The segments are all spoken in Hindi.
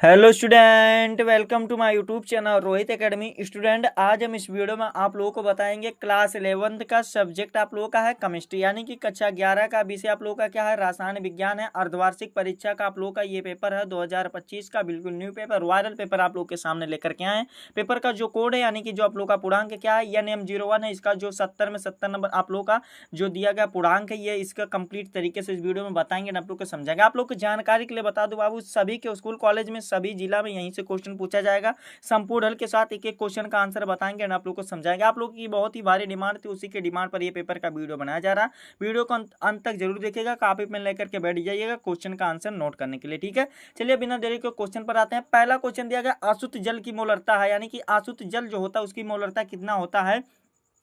Hello student, welcome to my YouTube channel Rohit academy. Student, आज हम इस वीडियो में आप लोगों को बताएंगे क्लास 11th का सब्जेक्ट आप लोगों का है केमिस्ट्री, यानी कि कक्षा 11 का विषय आप लोगों का क्या है, रसायन विज्ञान है। अर्धवार्षिक परीक्षा का आप लोगों का ये पेपर है 2025 का, बिल्कुल न्यू पेपर, वायरल पेपर आप लोग के सामने लेकर के आए। पेपर का जो कोड है यानी कि जो आप लोग का पूर्णांक क्या है, NM01 है। इसका जो 70 में 70 नंबर आप लोग का जो दिया गया पूर्णांक है, ये इसका कंप्लीट तरीके से इस वीडियो में बताएंगे, आप लोग को समझाएंगे। आप लोग को जानकारी के लिए बता दूं बाबू, सभी के स्कूल कॉलेज में सभी जिला में यहीं से क्वेश्चन पूछा जाएगा। संपूर्ण हल के साथ एक एक क्वेश्चन का आंसर बताएंगे, आप लोग को समझाएंगे। आप लोग की बहुत ही भारी डिमांड थी, उसी के डिमांड पर ये पेपर का वीडियो बनाया जा रहा है। वीडियो को अंत तक जरूर देखिएगा, कॉपी पेन लेकर के बैठ जाइएगा क्वेश्चन का आंसर नोट करने के लिए, ठीक है। चलिए बिना देरी के क्वेश्चन पर आते हैं। पहला क्वेश्चन दिया गया, आशुद्ध जल की मोलरता है, यानी कि आशुद्ध जल जो होता है उसकी मोलरता कितना होता है,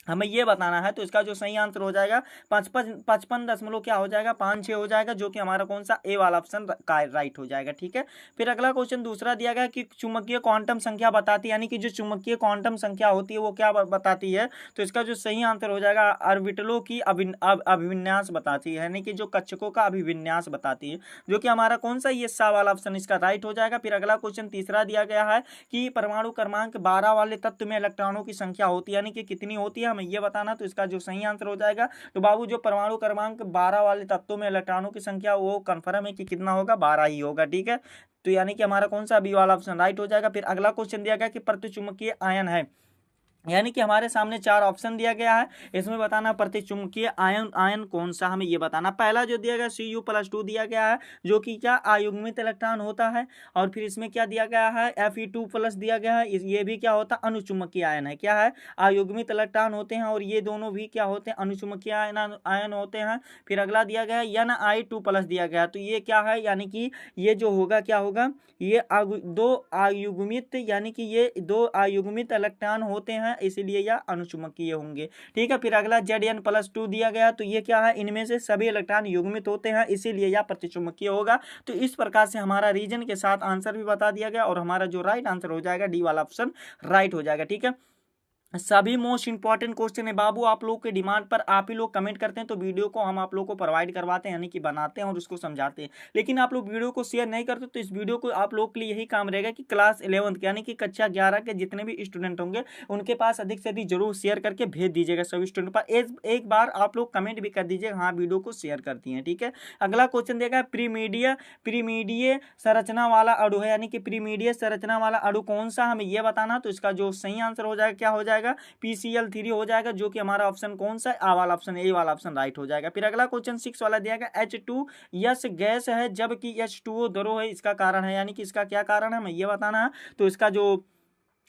हमें ये बताना है। तो इसका जो सही आंसर हो जाएगा 55.56 क्या हो जाएगा, 5-6 हो जाएगा, जो कि हमारा कौन सा ए वाला ऑप्शन राइट हो जाएगा, ठीक है। फिर अगला क्वेश्चन दूसरा दिया गया कि चुंबकीय क्वांटम संख्या बताती है, यानी कि जो चुंबकीय क्वांटम संख्या होती है वो क्या बताती है। तो इसका जो सही आंसर हो जाएगा ऑर्बिटलों की अभिविन्यास बताती है, यानी कि जो कक्षकों का अभिविन्यास बताती है, जो कि हमारा कौन सा ये सा वाला ऑप्शन इसका राइट हो जाएगा। फिर अगला क्वेश्चन तीसरा दिया गया है कि परमाणु क्रमांक 12 वाले तत्व में इलेक्ट्रॉनों की संख्या होती है, यानी कि कितनी होती है, हमें ये बताना। तो इसका जो सही आंसर हो जाएगा, तो बाबू जो परमाणु क्रमांक 12 वाले तत्वों में इलेक्ट्रॉनों की संख्या वो कंफर्म है कि कितना होगा, 12 ही होगा, ठीक है। तो यानी कि हमारा कौन सा बी वाला ऑप्शन राइट हो जाएगा। फिर अगला क्वेश्चन दिया गया कि प्रतिचुंबकीय आयन है, यानी कि हमारे सामने 4 ऑप्शन दिया गया है, इसमें बताना प्रतिचुंबकीय आयन आयन कौन सा, हमें ये बताना। पहला जो दिया गया Cu+2 दिया गया है, जो कि क्या अयुग्मित इलेक्ट्रॉन होता है। और फिर इसमें क्या दिया गया है, Fe2+ दिया गया है, ये भी क्या होता है, अनुचुंबकीय आयन है, क्या है, अयुग्मित इलेक्ट्रॉन होते हैं, और ये दोनों भी क्या होते हैं, अनुचुंबकीय आयन होते हैं। फिर अगला दिया गया है Ni2+ दिया गया है, तो ये क्या है, यानी कि ये जो होगा क्या होगा, ये दो अयुग्मित, यानी कि ये 2 अयुग्मित इलेक्ट्रॉन होते हैं, इसीलिए यह अनुचुंबकीय होंगे, ठीक है। फिर अगला Zn+2 दिया गया, तो ये क्या है, इनमें से सभी इलेक्ट्रॉन युग्मित होते हैं, इसीलिए यह प्रतिचुंबकीय होगा। तो इस प्रकार से हमारा रीजन के साथ आंसर भी बता दिया गया, और हमारा जो राइट आंसर हो जाएगा डी वाला ऑप्शन राइट हो जाएगा, ठीक है। सभी मोस्ट इंपॉर्टेंट क्वेश्चन है बाबू, आप लोग के डिमांड पर आप ही लोग कमेंट करते हैं, तो वीडियो को हम आप लोग को प्रोवाइड करवाते हैं, यानी कि बनाते हैं और उसको समझाते हैं। लेकिन आप लोग वीडियो को शेयर नहीं करते, तो इस वीडियो को आप लोग के लिए यही काम रहेगा कि क्लास 11th यानी कि कक्षा 11 के जितने भी स्टूडेंट होंगे उनके पास अधिक से अधिक जरूर शेयर करके भेज दीजिएगा सभी स्टूडेंट पर। एक बार आप लोग कमेंट भी कर दीजिएगा, हाँ वीडियो को शेयर करती हैं, ठीक है। अगला क्वेश्चन देगा, प्रीमीडिय संरचना वाला अणु है, यानी कि प्रीमीडिय संरचना वाला अणु कौन सा, हमें यह बताना। तो इसका जो सही आंसर हो जाएगा क्या हो जाएगा, PCl3 हो जाएगा, जो कि हमारा ऑप्शन कौन सा है, आ वाला ऑप्शन, ए वाला ऑप्शन राइट हो जाएगा। फिर अगला क्वेश्चन 6 वाला दिया गया, H2 गैस है जबकि H2O द्रव है, इसका कारण है, यानी कि इसका क्या कारण है, हमें यह बताना है। तो इसका जो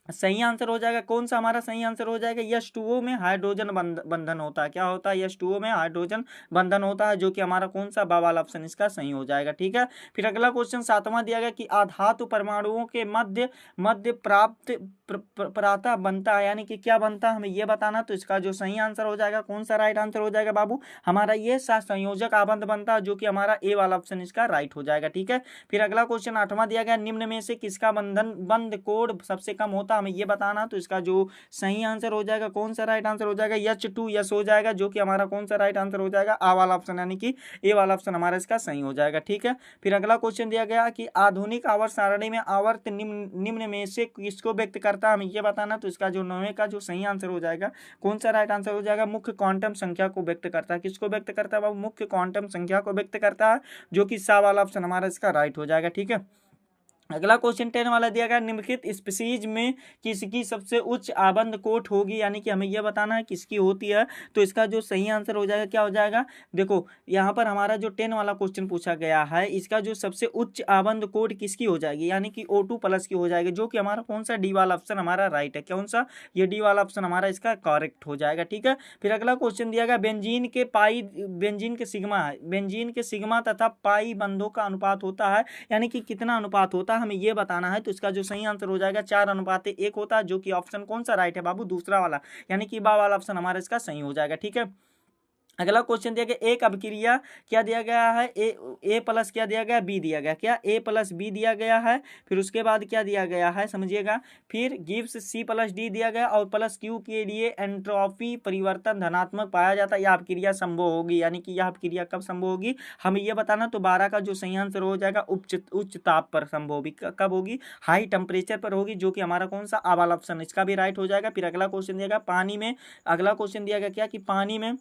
सही आंसर हो जाएगा कौन सा, हमारा सही आंसर हो जाएगा H2O में हाइड्रोजन बंधन होता है, क्या होता है, H2O में हाइड्रोजन बंधन होता है, जो कि हमारा कौन सा बा वाला ऑप्शन इसका सही हो जाएगा, ठीक है। फिर अगला क्वेश्चन 7वां दिया गया कि आधातु परमाणुओं के मध्य मध्य प्राप्त प्रातः बनता है, यानी कि क्या बनता है, हमें यह बताना। तो इसका जो सही आंसर हो जाएगा कौन सा राइट आंसर हो जाएगा बाबू, हमारा ये संयोजक आबंध बनता है, जो कि हमारा ए वाला ऑप्शन इसका राइट हो जाएगा, ठीक है। फिर अगला क्वेश्चन 8वां दिया गया, निम्न में से किसका बंध कोड सबसे कम होता है, हमें ये बताना। तो इसका जो सही आंसर हो जाएगा कौन सा राइट आंसर हो जाएगा, H2S हो जाएगा, जो कि हमारा कौन सा राइट आंसर हो जाएगा, आ वाला ऑप्शन, यानी कि ए वाला ऑप्शन हमारा इसका सही हो जाएगा, ठीक है। फिर अगला क्वेश्चन दिया गया कि आधुनिक आवर्त सारणी में आवर्त निम्न में से किसको व्यक्त करता है, हमें ये बताना। तो इसका जो 9वें का जो सही आंसर हो जाएगा कौन सा राइट आंसर हो जाएगा, मुख्य क्वांटम संख्या को व्यक्त करता है, किसको व्यक्त करता है बाबू, मुख्य क्वांटम संख्या को व्यक्त करता है, जो कि सा वाला ऑप्शन हमारा इसका राइट हो जाएगा, ठीक है। अगला क्वेश्चन 10 वाला दिया गया, निम्नलिखित स्पीसीज में किसकी सबसे उच्च आबंध कोट होगी, यानी कि हमें यह बताना है किसकी होती है। तो इसका जो सही आंसर हो जाएगा क्या हो जाएगा, देखो यहाँ पर हमारा जो 10 वाला क्वेश्चन पूछा गया है, इसका जो सबसे उच्च आबंध कोट किसकी हो जाएगी, यानी कि O2+ की हो जाएगी, जो कि हमारा कौन सा डी वाला ऑप्शन हमारा राइट है, कौन सा, ये डी वाला ऑप्शन हमारा इसका करेक्ट हो जाएगा, ठीक है। फिर अगला क्वेश्चन दिया गया, बेंजीन के सिग्मा तथा पाई बंधों का अनुपात होता है, यानी कि कितना अनुपात होता है, हमें ये बताना है। तो इसका जो सही आंसर हो जाएगा 4:1 होता है, जो कि ऑप्शन कौन सा राइट है बाबू, दूसरा वाला, यानी कि बा वाला ऑप्शन हमारा इसका सही हो जाएगा, ठीक है। अगला क्वेश्चन दिया गया एक अभिक्रिया क्या दिया गया है, ए प्लस क्या दिया गया, बी दिया गया, क्या ए प्लस बी दिया गया है। फिर उसके बाद क्या दिया गया है समझिएगा, फिर गिव्स सी प्लस डी दिया गया और प्लस क्यू के लिए एंट्रोपी परिवर्तन धनात्मक पाया जाता है, यह अभिक्रिया संभव होगी, यानी कि यह अभिक्रिया कब संभव होगी हमें ये बताना। तो 12 का जो सही आंसर हो जाएगा उच्च ताप पर संभव होगी, कब होगी, हाई टेम्परेचर पर होगी, जो कि हमारा कौन सा आ वाला ऑप्शन, इसका भी राइट हो जाएगा। फिर अगला क्वेश्चन दिया गया पानी में, अगला क्वेश्चन दिया गया क्या कि पानी में,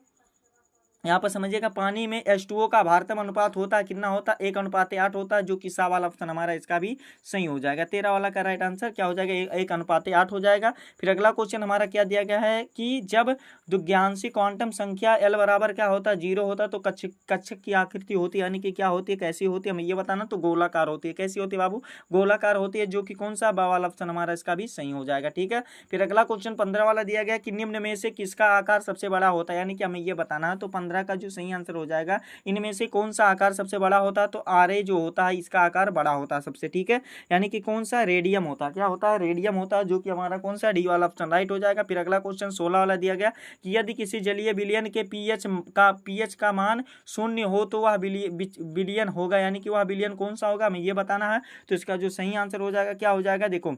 यहाँ पर समझिएगा पानी में H2O का भारतम अनुपात होता है कितना होता है, 1:8 होता है, जो कि सा वाला ऑप्शन हमारा इसका भी सही हो जाएगा। 13 वाला का राइट आंसर क्या हो जाएगा, 1:8 हो जाएगा। फिर अगला क्वेश्चन हमारा क्या दिया गया है कि जब दुग्ध्यांशी क्वांटम संख्या L बराबर क्या होता है 0 होता है तो कक्षक की आकृति होती है, यानी कि क्या होती है, कैसी होती है हमें ये बताना। तो गोलाकार होती है, कैसी होती है बाबू, गोलाकार होती है, जो कि कौन सा बा वाला ऑप्शन हमारा इसका भी सही हो जाएगा। ठीक है, फिर अगला क्वेश्चन 15 वाला दिया गया कि निम्न में से किसका आकार सबसे बड़ा होता है, यानी कि हमें ये बताना है। तो 15 का जो सही आंसर हो जाएगा इनमें से कौन सा आकार सबसे बड़ा होता है, तो आरए जो होता है इसका आकार बड़ा होता है सबसे। ठीक है, यानी कि कौन सा, रेडियम होता है, क्या होता है, रेडियम होता है, जो कि हमारा कौन सा, डी वाला ऑप्शन राइट हो जाएगा। फिर अगला क्वेश्चन 16 वाला दिया गया कि यदि किसी जलीय विलयन के पीएच का मान 0 हो तो वह विलयन होगा, यानी कि वह विलयन कौन सा होगा हमें ये बताना है। तो इसका जो सही आंसर हो जाएगा क्या हो जाएगा, देखो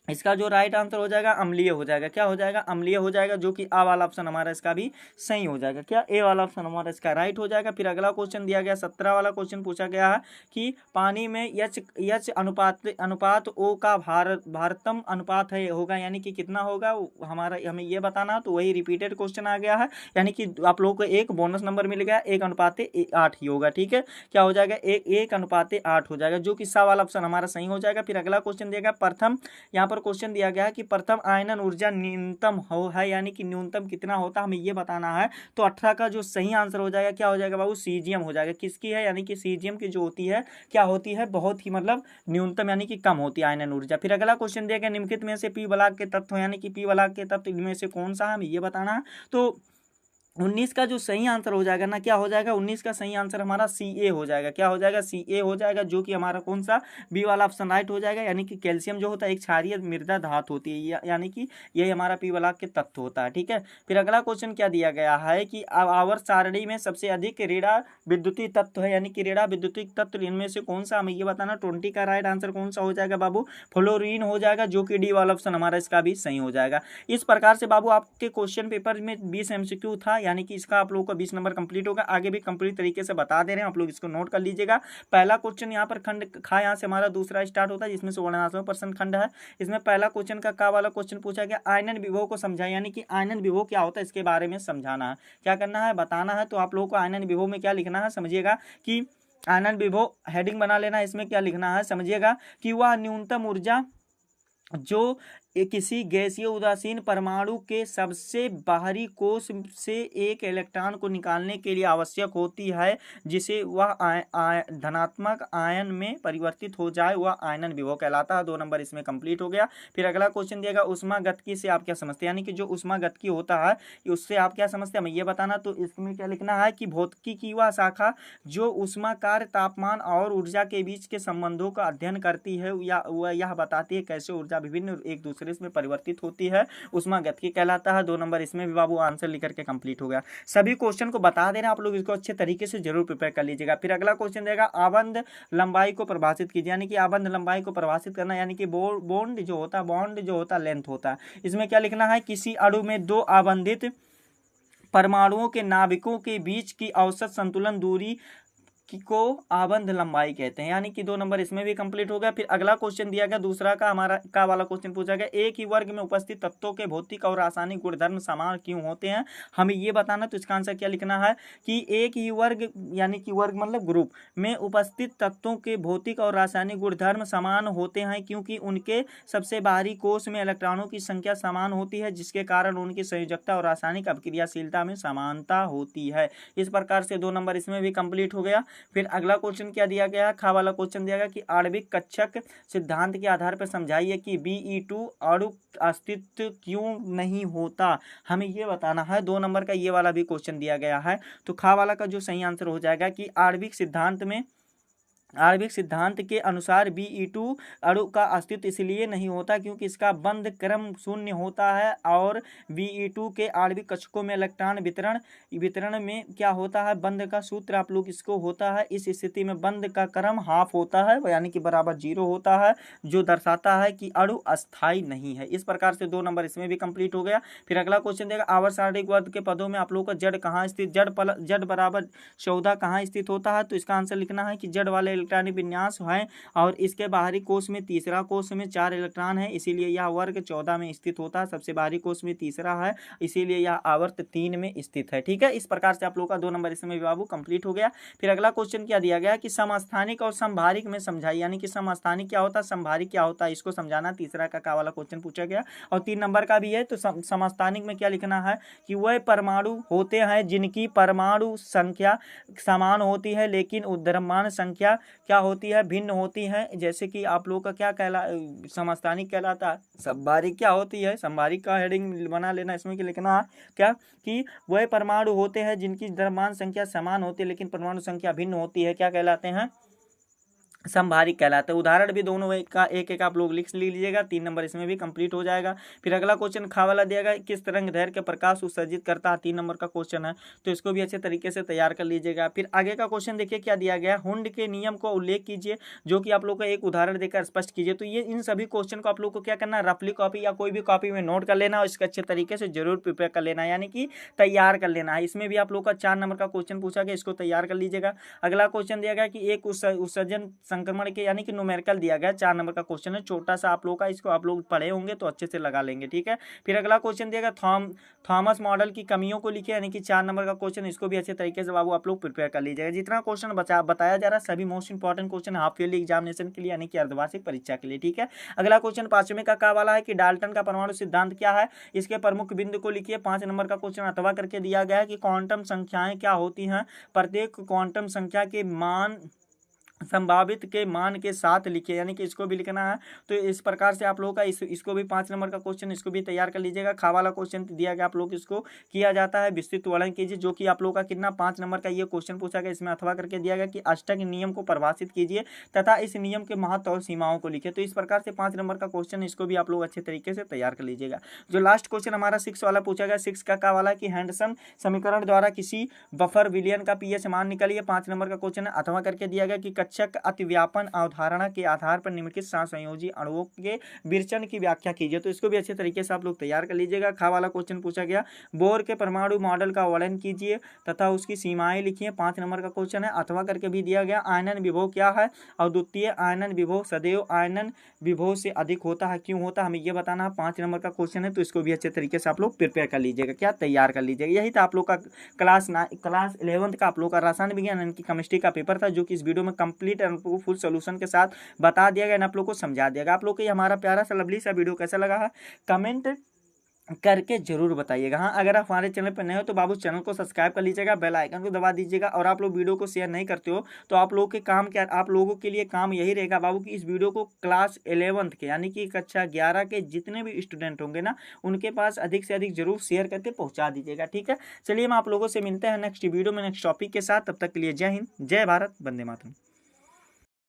इसका जो राइट आंसर हो जाएगा अम्लीय हो जाएगा, क्या हो जाएगा, अम्लीय हो जाएगा, जो कि आ वाला ऑप्शन हमारा इसका भी सही हो जाएगा, क्या ए वाला ऑप्शन हमारा इसका राइट हो जाएगा। फिर अगला क्वेश्चन दिया गया 17 वाला क्वेश्चन पूछा गया है कि पानी में एच अनुपात ओ का भारतम अनुपात है होगा, यानी कि कितना होगा हमारा हमें ये बताना। तो वही रिपीटेड क्वेश्चन आ गया है, यानी कि आप लोगों को एक बोनस नंबर मिल गया, 1:8 ही होगा। ठीक है, क्या हो जाएगा, 1:8 हो जाएगा, जो कि सा वाला ऑप्शन हमारा सही हो जाएगा। फिर अगला क्वेश्चन दिया गया प्रथम, यहाँ पर क्वेश्चन दिया गया है कि प्रथम आयनन ऊर्जा न्यूनतम हो है, यानी कि न्यूनतम कितना होता है हमें ये बताना है। तो 18 का जो सही आंसर हो जाएगा क्या हो जाएगा बाबू, सीजियम हो जाएगा, किसकी है, यानी कि सीजियम की जो होती है क्या होती है, बहुत ही मतलब न्यूनतम यानी कि कम होती है आयनन ऊर्जा। फिर अगला क्वेश्चन दिया गया निम्नलिखित में से पी ब्लॉक के तत्व यानी कि पी ब्लॉक के तत्व इनमें से कौन सा है हमें ये बताना है। तो 19 का जो सही आंसर हो जाएगा ना, क्या हो जाएगा, 19 का सही आंसर हमारा Ca हो जाएगा, क्या हो जाएगा, Ca हो जाएगा, जो कि हमारा कौन सा, बी वाला ऑप्शन राइट हो जाएगा। यानी कि कैल्शियम जो होता है एक क्षारीय मृदा धातु होती है, यानी कि यही हमारा पी वाला के तत्व होता है। ठीक है, फिर अगला क्वेश्चन क्या दिया गया है कि आवर्त सारणी में सबसे अधिक रेडा विद्युतीय तत्व है, यानी कि रेडा विद्युतीय तत्व इनमें से कौन सा हमें ये बताना। 20 का राइट आंसर कौन सा हो जाएगा बाबू, फ्लोरीन हो जाएगा, जो कि डी वाला ऑप्शन हमारा इसका भी सही हो जाएगा। इस प्रकार से बाबू आपके क्वेश्चन पेपर में 20 MCQ था, यानी कि इसका आप लोगों का 20 नंबर कंप्लीट होगा। आगे भी कंप्लीट तरीके से बता दे रहे हैं, आप लोग इसको नोट कर लीजिएगा। पहला क्वेश्चन यहाँ पर खंड खा, यहाँ से हमारा दूसरा स्टार्ट होता है, जिसमें 89% खंड है। इसमें पहला क्वेश्चन का वाला क्वेश्चन पूछा गया आयनन विभव को समझाए, यानी कि आयनन विभव क्या होता है इसके बारे में समझाना है, क्या करना है, बताना है। तो आप लोगों को आयनन विभव में क्या लिखना है समझिएगा कि आयनन विभव हेडिंग बना लेना है, इसमें क्या लिखना है समझिएगा कि वह न्यूनतम ऊर्जा जो किसी गैसीय उदासीन परमाणु के सबसे बाहरी कोश से एक इलेक्ट्रॉन को निकालने के लिए आवश्यक होती है, जिसे वह धनात्मक आयन में परिवर्तित हो जाए, वह आयनन विभव कहलाता है। 2 नंबर इसमें कंप्लीट हो गया। फिर अगला क्वेश्चन दिएगा उष्मागतिकी से आप क्या समझते हैं, यानी कि जो उष्मागतिकी होता है उससे आप क्या समझते हैं हमें ये बताना। तो इसमें क्या लिखना है कि भौतिकी की वह शाखा जो उष्मा कार्य तापमान और ऊर्जा के बीच के संबंधों का अध्ययन करती है, या वह यह बताती है कैसे ऊर्जा विभिन्न एक दूसरे में परिवर्तित होती है, उष्मागतिकी कहलाता है। 2 नंबर इसमें भी बाबू आंसर लिख करके कंप्लीट हो गया। सभी क्वेश्चन को बता दे रहे हैं, आप लोग इसको अच्छे तरीके से जरूर प्रिपेयर कर लीजिएगा। फिर अगला क्वेश्चन देगा आबंध लंबाई को परिभाषित कीजिए, यानी कि आबंध लंबाई को परिभाषित करना, यानी कि बॉन्ड जो होता है लेंथ होता है। इसमें क्या लिखना है, किसी अणु में 2 आबंधित परमाणुओं के नाभिकों के बीच की औसत संतुलन दूरी को आबंध लंबाई कहते हैं, यानी कि 2 नंबर इसमें भी कंप्लीट हो गया। फिर अगला क्वेश्चन दिया गया दूसरा का हमारा का वाला क्वेश्चन पूछा गया एक ही वर्ग में उपस्थित तत्वों के भौतिक और रासायनिक गुणधर्म समान क्यों होते हैं, हमें ये बताना। तो इसका आंसर क्या लिखना है कि एक ही वर्ग, यानी कि वर्ग मतलब ग्रुप में उपस्थित तत्वों के भौतिक और रासायनिक गुणधर्म समान होते हैं, क्योंकि उनके सबसे बाहरी कोश में इलेक्ट्रॉनों की संख्या समान होती है, जिसके कारण उनकी संयोजकता और रासायनिक अभिक्रियाशीलता में समानता होती है। इस प्रकार से 2 नंबर इसमें भी कंप्लीट हो गया। फिर अगला क्वेश्चन क्या दिया गया, खा वाला क्वेश्चन दिया गया कि आणविक कक्षक सिद्धांत के आधार पर समझाइए कि Be2 अणु अस्तित्व क्यों नहीं होता, हमें ये बताना है। 2 नंबर का ये वाला भी क्वेश्चन दिया गया है। तो खा वाला का जो सही आंसर हो जाएगा कि आणविक सिद्धांत में आणविक सिद्धांत के अनुसार Be2 अणु का अस्तित्व इसलिए नहीं होता क्योंकि इसका बंध क्रम शून्य होता है और Be2 के आणविक कक्षकों में इलेक्ट्रॉन वितरण में क्या होता है, बंध का सूत्र आप लोग इसको होता है, इस स्थिति में बंध का क्रम हाफ होता है यानी कि बराबर 0 होता है, जो दर्शाता है कि अणु अस्थायी नहीं है। इस प्रकार से 2 नंबर इसमें भी कंप्लीट हो गया। फिर अगला क्वेश्चन देगा आवर्त सारणी के पदों में आप लोग का जड़ कहाँ स्थित, जड़ बराबर 14 कहाँ स्थित होता है, तो इसका आंसर लिखना है कि जड़ वाले इलेक्ट्रॉनिक विन्यास है और इसके बाहरी कोष में तीसरा कोष में 4 इलेक्ट्रॉन है, इसीलिए यह वर्ग 14 में स्थित होता है। सबसे बाहरी कोष में तीसरा है, इसीलिए यह आवर्त 3 में स्थित है। ठीक है, इस प्रकार से आप लोग का 2 नंबर इसमें भी बाबू कंप्लीट हो गया। फिर अगला क्वेश्चन क्या दिया गया कि समस्थानिक और समभारिक में समझाई, यानी कि समस्थानिक क्या होता है, समभारिक क्या होता है, इसको समझाना तीसरा का वाला क्वेश्चन पूछा गया और 3 नंबर का भी है। तो समस्थानिक में क्या लिखना है कि वह परमाणु होते हैं जिनकी परमाणु संख्या समान होती है लेकिन द्रव्यमान संख्या क्या होती है, भिन्न होती है। जैसे कि आप लोग का क्या समस्थानिक कहलाता है, समभारिक क्या होती है, समभारिक का हेडिंग बना लेना, इसमें क्या लिखना है क्या कि वह परमाणु होते हैं जिनकी द्रव्यमान संख्या समान होती है लेकिन परमाणु संख्या भिन्न होती है, क्या कहलाते हैं, समभारिक कहलाता है। उदाहरण भी दोनों का एक आप लोग लिख लीजिएगा, 3 नंबर इसमें भी कंप्लीट हो जाएगा। फिर अगला क्वेश्चन खा वाला दिया गया किस तरंग दैर्घ्य के प्रकाश उत्सर्जित करता है, 3 नंबर का क्वेश्चन है, तो इसको भी अच्छे तरीके से तैयार कर लीजिएगा। फिर आगे का क्वेश्चन देखिए क्या दिया गया, हुंड के नियम को उल्लेख कीजिए, जो कि आप लोग का एक उदाहरण देकर स्पष्ट कीजिए। तो ये इन सभी क्वेश्चन को आप लोग को क्या करना है, रफली कॉपी या कोई भी कॉपी में नोट कर लेना और इसका अच्छे तरीके से जरूर प्रिपेयर कर लेना, यानी कि तैयार कर लेना है। इसमें भी आप लोग का 4 नंबर का क्वेश्चन पूछा गया, इसको तैयार कर लीजिएगा। अगला क्वेश्चन दिया गया कि एक उत्सर्जन संक्रमण के यानी न्यूमेरिकल दिया गया, 4 नंबर का क्वेश्चन है, छोटा सा आप लोग का, इसको आप लोग पढ़े होंगे तो अच्छे से लगा लेंगे। ठीक है, फिर अगला क्वेश्चन दिया गया थॉमस मॉडल की कमियों को लिखे, यानी कि 4 नंबर का क्वेश्चन, इसको भी अच्छे तरीके से बाबू आप लोग प्रिपेयर कर लीजिएगा। जितना क्वेश्चन बताया जा रहा है सभी most important question half yearly examination के लिए, यानी कि अर्धवार्षिक परीक्षा के लिए। ठीक है, अगला क्वेश्चन 5वें का वाला है कि डाल्टन का परमाणु सिद्धांत क्या है, इसके प्रमुख बिंदु को लिखिए। 5 नंबर का क्वेश्चन अथवा करके दिया गया है कि क्वांटम संख्याएं क्या होती हैं, प्रत्येक क्वांटम संख्या के मान संभावित के मान के साथ लिखिए, यानी कि इसको भी लिखना है। तो इस प्रकार से आप लोगों का इसको भी 5 नंबर का क्वेश्चन, इसको भी तैयार कर लीजिएगा। खा वाला क्वेश्चन दिया गया, आप लोग इसको किया जाता है, विस्तृत वर्णन कीजिए, जो कि आप लोगों का कितना 5 नंबर का ये क्वेश्चन पूछा गया। इसमें अथवा करके दिया गया कि अष्टक नियम को परिभाषित कीजिए तथा इस नियम के महत्व और सीमाओं को लिखिए। तो इस प्रकार से 5 नंबर का क्वेश्चन, इसको भी आप लोग अच्छे तरीके से तैयार कर लीजिएगा। जो लास्ट क्वेश्चन हमारा 6 वाला पूछा गया, 6 का वाला कि हैंडसन समीकरण द्वारा किसी बफर विलयन का पीएच मान निकालिए। 5 नंबर का क्वेश्चन है। अथवा करके दिया गया कि कक्षक अतिव्यापन अवधारणा के आधार पर निम्नलिखित सहसंयोजी अणुओं के विरचन की व्याख्या कीजिए। तो इसको भी अच्छे तरीके से आप लोग तैयार कर लीजिएगा। खा वाला क्वेश्चन पूछा गया, बोर के परमाणु मॉडल का वर्णन कीजिए तथा उसकी सीमाएं लिखिए। 5 नंबर का क्वेश्चन है। अथवा करके भी दिया गया आयनन विभव क्या है और द्वितीय आयनन विभव सदैव आयनन विभव से अधिक होता है, क्यों होता है, हमें यह बताना है। 5 नंबर का क्वेश्चन है, तो इसको भी अच्छे तरीके से आप लोग प्रिपेयर कर लीजिएगा, क्या तैयार कर लीजिएगा। यही था आप लोग का क्लास 11th का आप लोग का रसायन विज्ञान यानी कि केमिस्ट्री का पेपर था, जो कि इस वीडियो में कंप्लीट फुल सोल्यूशन के साथ बता दिया गया, आप लोग को समझा दिया गया। आप लोग को ये हमारा प्यारा सा लवली सा वीडियो कैसा लगा है कमेंट करके जरूर बताइएगा। हाँ, अगर आप हमारे चैनल पर नए हो तो बाबू चैनल को सब्सक्राइब कर लीजिएगा, बेल आइकन को दबा दीजिएगा। और आप लोग वीडियो को शेयर नहीं करते हो तो आप लोगों के काम क्या, आप लोगों के लिए काम यही रहेगा बाबू कि इस वीडियो को क्लास 11th के यानी कि कक्षा 11 के जितने भी स्टूडेंट होंगे ना, उनके पास अधिक से अधिक जरूर शेयर करके पहुँचा दीजिएगा। ठीक है, चलिए हम आप लोगों से मिलते हैं नेक्स्ट वीडियो में नेक्स्ट टॉपिक के साथ। तब तक के लिए जय हिंद, जय भारत, वंदे मातरम।